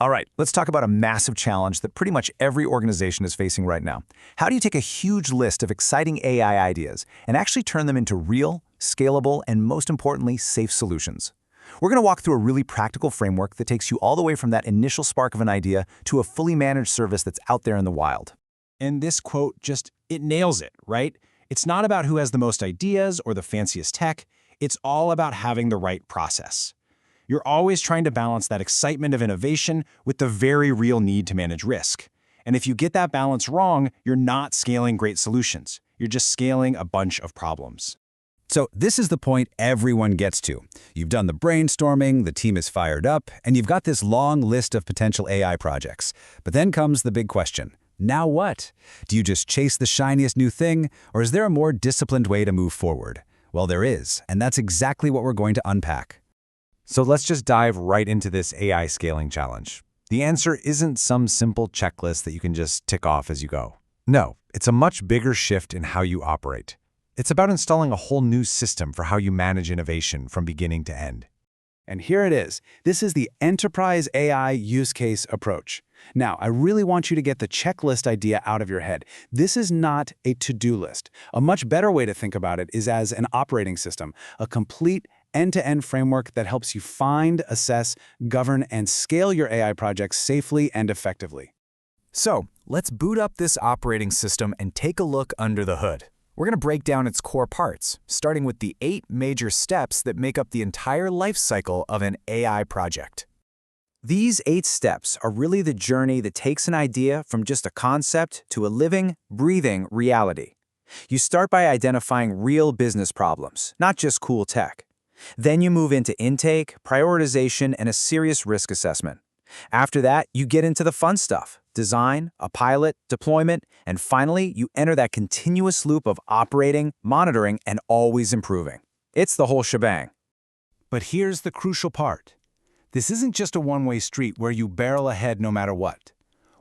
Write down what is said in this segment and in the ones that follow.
All right, let's talk about a massive challenge that pretty much every organization is facing right now. How do you take a huge list of exciting AI ideas and actually turn them into real, scalable, and most importantly, safe solutions? We're going to walk through a really practical framework that takes you all the way from that initial spark of an idea to a fully managed service that's out there in the wild. And this quote it nails it, right? It's not about who has the most ideas or the fanciest tech. It's all about having the right process. You're always trying to balance that excitement of innovation with the very real need to manage risk. And if you get that balance wrong, you're not scaling great solutions. You're just scaling a bunch of problems. So this is the point everyone gets to. You've done the brainstorming, the team is fired up, and you've got this long list of potential AI projects. But then comes the big question. Now what? Do you just chase the shiniest new thing, or is there a more disciplined way to move forward? Well, there is, and that's exactly what we're going to unpack. So let's just dive right into this AI scaling challenge. The answer isn't some simple checklist that you can just tick off as you go. No, it's a much bigger shift in how you operate. It's about installing a whole new system for how you manage innovation from beginning to end. And here it is. This is the enterprise AI use case approach. Now, I really want you to get the checklist idea out of your head. This is not a to-do list. A much better way to think about it is as an operating system, a complete end-to-end framework that helps you find, assess, govern, and scale your AI projects safely and effectively. So let's boot up this operating system and take a look under the hood. We're going to break down its core parts, starting with the 8 major steps that make up the entire life cycle of an AI project. These 8 steps are really the journey that takes an idea from just a concept to a living, breathing reality. You start by identifying real business problems, not just cool tech. Then you move into intake, prioritization, and a serious risk assessment. After that, you get into the fun stuff: design, a pilot, deployment, and finally, you enter that continuous loop of operating, monitoring, and always improving. It's the whole shebang. But here's the crucial part. This isn't just a one-way street where you barrel ahead no matter what.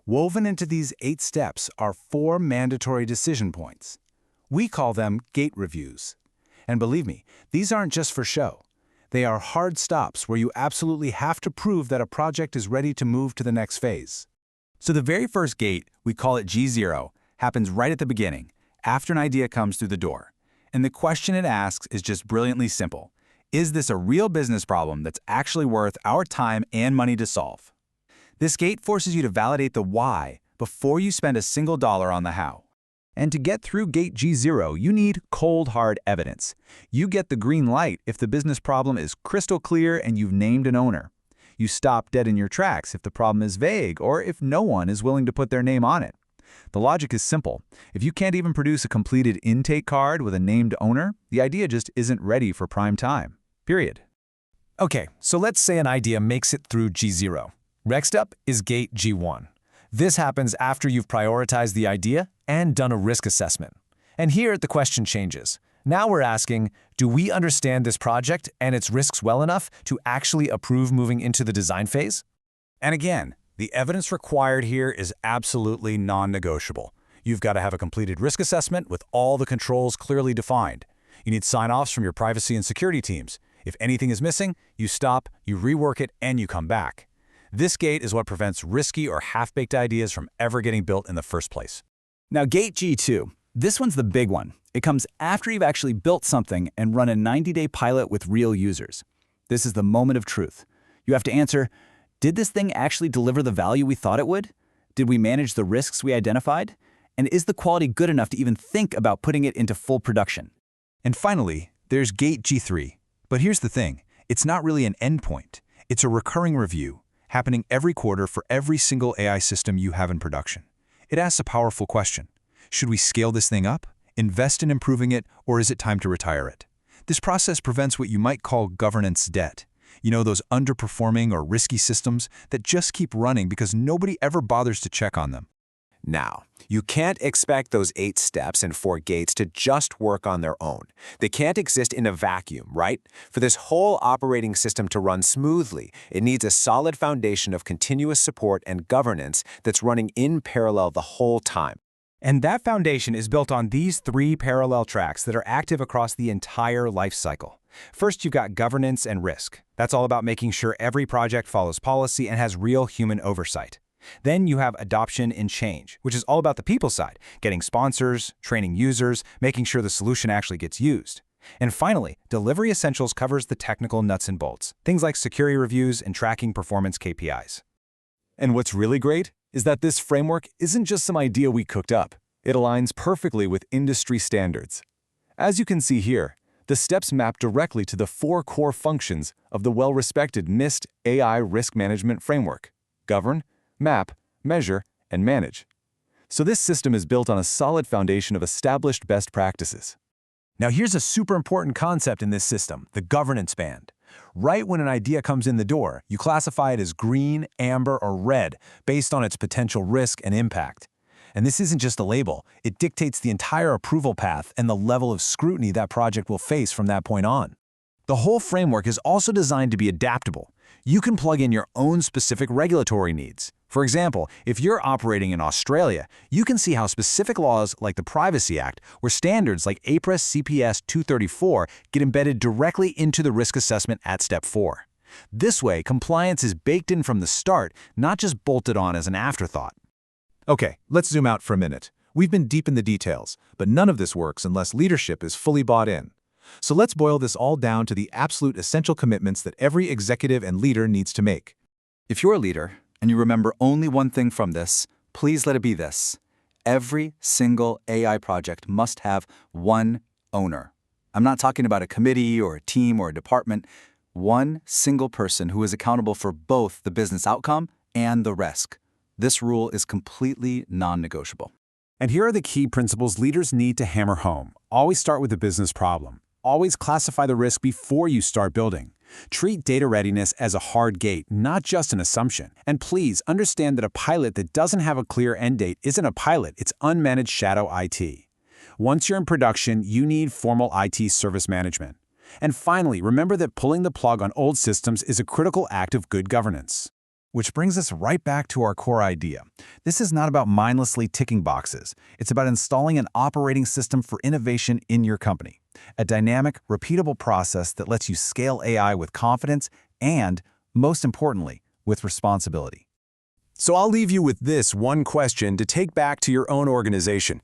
Woven into these 8 steps are 4 mandatory decision points. We call them gate reviews. And believe me, these aren't just for show. They are hard stops where you absolutely have to prove that a project is ready to move to the next phase. So the very first gate, we call it G0, happens right at the beginning, after an idea comes through the door. And the question it asks is just brilliantly simple. Is this a real business problem that's actually worth our time and money to solve? This gate forces you to validate the why before you spend a single dollar on the how. And to get through gate G0, you need cold, hard evidence. You get the green light if the business problem is crystal clear and you've named an owner. You stop dead in your tracks if the problem is vague or if no one is willing to put their name on it. The logic is simple. If you can't even produce a completed intake card with a named owner, the idea just isn't ready for prime time. Period. Okay, so let's say an idea makes it through G0. Next up is gate G1. This happens after you've prioritized the idea and done a risk assessment. And here the question changes. Now we're asking, do we understand this project and its risks well enough to actually approve moving into the design phase? And again, the evidence required here is absolutely non-negotiable. You've got to have a completed risk assessment with all the controls clearly defined. You need sign-offs from your privacy and security teams. If anything is missing, you stop, you rework it, and you come back. This gate is what prevents risky or half-baked ideas from ever getting built in the first place. Now, gate G2. This one's the big one. It comes after you've actually built something and run a 90-day pilot with real users. This is the moment of truth. You have to answer, did this thing actually deliver the value we thought it would? Did we manage the risks we identified? And is the quality good enough to even think about putting it into full production? And finally, there's gate G3. But here's the thing. It's not really an endpoint. It's a recurring review, happening every quarter for every single AI system you have in production. It asks a powerful question. Should we scale this thing up, invest in improving it, or is it time to retire it? This process prevents what you might call governance debt. You know, those underperforming or risky systems that just keep running because nobody ever bothers to check on them. Now, you can't expect those 8 steps and 4 gates to just work on their own. They can't exist in a vacuum, right? For this whole operating system to run smoothly, it needs a solid foundation of continuous support and governance that's running in parallel the whole time. And that foundation is built on these 3 parallel tracks that are active across the entire life cycle. First, you've got governance and risk. That's all about making sure every project follows policy and has real human oversight. Then you have adoption and change, which is all about the people side, getting sponsors, training users, making sure the solution actually gets used. And finally, delivery essentials covers the technical nuts and bolts, things like security reviews and tracking performance KPIs. And what's really great is that this framework isn't just some idea we cooked up. It aligns perfectly with industry standards. As you can see here, the steps map directly to the 4 core functions of the well-respected NIST AI Risk Management Framework: govern, map, measure, and manage. So this system is built on a solid foundation of established best practices. Now here's a super important concept in this system, the governance band. Right when an idea comes in the door, you classify it as green, amber, or red based on its potential risk and impact. And this isn't just a label, it dictates the entire approval path and the level of scrutiny that project will face from that point on. The whole framework is also designed to be adaptable. You can plug in your own specific regulatory needs. For example, if you're operating in Australia, you can see how specific laws like the Privacy Act or standards like APRA CPS 234 get embedded directly into the risk assessment at Step 4. This way, compliance is baked in from the start, not just bolted on as an afterthought. Okay, let's zoom out for a minute. We've been deep in the details, but none of this works unless leadership is fully bought in. So let's boil this all down to the absolute essential commitments that every executive and leader needs to make. If you're a leader and you remember only one thing from this, please let it be this. Every single AI project must have one owner. I'm not talking about a committee or a team or a department. One single person who is accountable for both the business outcome and the risk. This rule is completely non-negotiable. And here are the key principles leaders need to hammer home. Always start with the business problem. Always classify the risk before you start building. Treat data readiness as a hard gate, not just an assumption. And please understand that a pilot that doesn't have a clear end date isn't a pilot, it's unmanaged shadow IT. Once you're in production, you need formal IT service management. And finally, remember that pulling the plug on old systems is a critical act of good governance. Which brings us right back to our core idea. This is not about mindlessly ticking boxes. It's about installing an operating system for innovation in your company. A dynamic, repeatable process that lets you scale AI with confidence and, most importantly, with responsibility. So I'll leave you with this one question to take back to your own organization.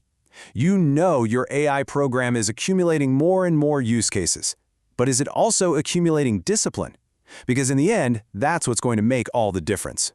You know your AI program is accumulating more and more use cases, but is it also accumulating discipline? Because in the end, that's what's going to make all the difference.